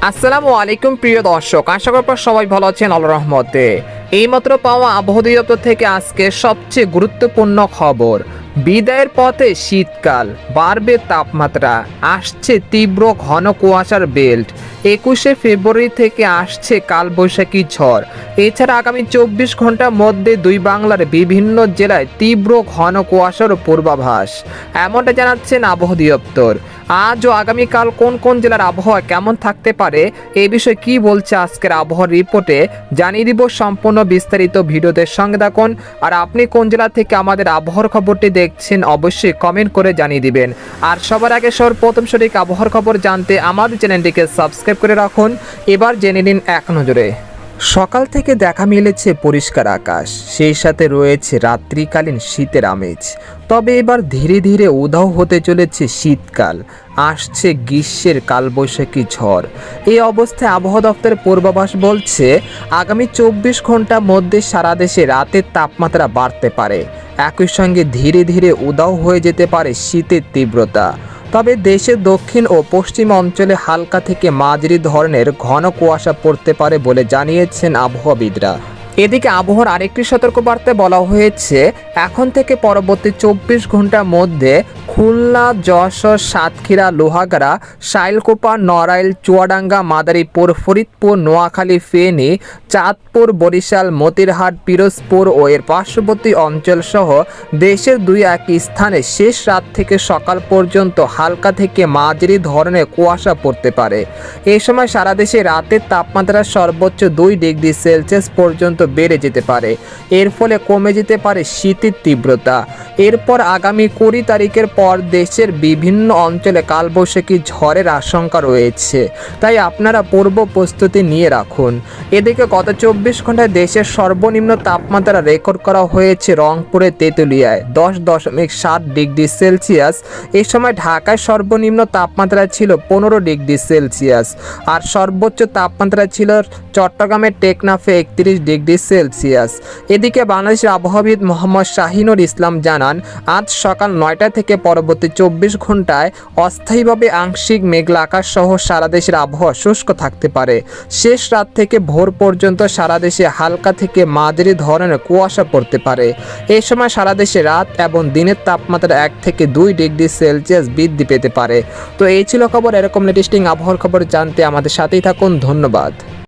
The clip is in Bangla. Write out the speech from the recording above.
আসসালামু আলাইকুম প্রিয় দর্শক, আশা করি সবাই ভালো আছেন আল্লাহর রহমতে। এইমাত্র পাওয়া আবহাওয়া অধিদপ্তর থেকে আজকে সবচেয়ে গুরুত্বপূর্ণ খবর, বিদায়ের পথে শীতকাল, বাড়বে তাপমাত্রা, আসছে তীব্র ঘন কুয়াশার বেল্ট। 21শে ফেব্রুয়ারি থেকে আসছে কালবৈশাখী ঝড়। এছাড়া আগামী 24 ঘন্টার মধ্যে দুই বাংলার বিভিন্ন জেলায় তীব্র ঘন কুয়াশার পূর্বাভাস, এমনটা জানাচ্ছেন আবহাওয়া অধিদপ্তর। আজ ও আগামীকাল কোন কোন জেলার আবহাওয়া কেমন থাকতে পারে এই বিষয়ে কি বলছে আজকের আবহাওয়ার রিপোর্টে জানিয়ে দিব। সম্পূর্ণ বিস্তারিত ভিডিওতে সঙ্গে থাকুন। আর আপনি কোন জেলা থেকে আমাদের আবহাওয়ার খবরটি দেখছেন অবশ্যই কমেন্ট করে জানিয়ে দিবেন। আর সবার আগে সর্বপ্রথম সঠিক আবহাওয়ার খবর জানতে আমাদের চ্যানেলটিকে সাবস্ক্রাইব করে রাখুন। এবার জেনে নিন এক নজরে। সকাল থেকে দেখা মিলেছে পরিষ্কার আকাশ, সেই সাথে রয়েছে রাত্রিকালীন শীতের আমেজ। তবে এবার ধীরে ধীরে উধাও হতে চলেছে শীতকাল, আসছে গ্রীষ্মের কালবৈশাখী ঝড়। এই অবস্থায় আবহাওয়া দপ্তরের পূর্বাভাস বলছে আগামী 24 ঘন্টার মধ্যে সারা দেশে রাতের তাপমাত্রা বাড়তে পারে, একই সঙ্গে ধীরে ধীরে উধাও হয়ে যেতে পারে শীতের তীব্রতা। তবে দেশের দক্ষিণ ও পশ্চিম অঞ্চলে হালকা থেকে মাঝারি ধরনের ঘন কুয়াশা পড়তে পারে বলে জানিয়েছেন আবহাওয়াবিদরা। এদিকে আবহাওয়ার আরেকটি সতর্কবার্তায় বলা হয়েছে এখন থেকে পরবর্তী 24 ঘন্টার মধ্যে খুলনা, যশোর, সাতক্ষীরা, লোহাগাড়া, শাইলকুপা, নড়াইল, চুয়াডাঙ্গা, মাদারীপুর, ফরিদপুর, নোয়াখালী, ফেনী, চাঁদপুর, বরিশাল, মতিরহাট, পিরোজপুর ও এর পার্শ্ববর্তী অঞ্চলসহ দেশের 2-1 স্থানে শেষ রাত থেকে সকাল পর্যন্ত হালকা থেকে মাঝারি ধরনের কুয়াশা পড়তে পারে। এই সময় সারা দেশে রাতের তাপমাত্রা সর্বোচ্চ 2 ডিগ্রি সেলসিয়াস পর্যন্ত বেড়ে যেতে পারে। এর ফলে কমে যেতে পারে শীতের তীব্রতা। এরপর আগামী 20 তারিখের পর দেশের বিভিন্ন অঞ্চলে কালবৈশাখী ঝড়ের আশঙ্কা রয়েছে, তাই আপনারা পূর্ব প্রস্তুতি নিয়ে রাখুন। এদিকে গত 24 ঘন্টায় দেশের সর্বনিম্ন তাপমাত্রা রেকর্ড করা হয়েছে রংপুরে তেঁতুলিয়ায় 10.7 ডিগ্রি সেলসিয়াস। এই সময় ঢাকায় সর্বনিম্ন তাপমাত্রা ছিল 15 ডিগ্রি সেলসিয়াস, আর সর্বোচ্চ তাপমাত্রা ছিল চট্টগ্রামের টেকনাফে 31 ডিগ্রি সেলসিয়াস। এদিকে বাংলাদেশের আবহাওয়াবিদ মোহাম্মদ শাহিনুর ইসলাম জানান আজ সকাল 9টা থেকে পরবর্তী 24 ঘন্টায় অস্থায়ীভাবে আংশিক মেঘলা আকাশ সহ সারা দেশের আবহাওয়া শুষ্ক থাকতে পারে। শেষ রাত থেকে ভোর পর্যন্ত সারা দেশে হালকা থেকে মাঝারি ধরনের কুয়াশা পড়তে পারে। এই সময় সারা দেশে রাত এবং দিনের তাপমাত্রা 1 থেকে 2 ডিগ্রি সেলসিয়াস বৃদ্ধি পেতে পারে। তো এই ছিল খবর। এরকম লেটেস্টিং আবহাওয়ার খবর জানতে আমাদের সাথেই থাকুন। ধন্যবাদ।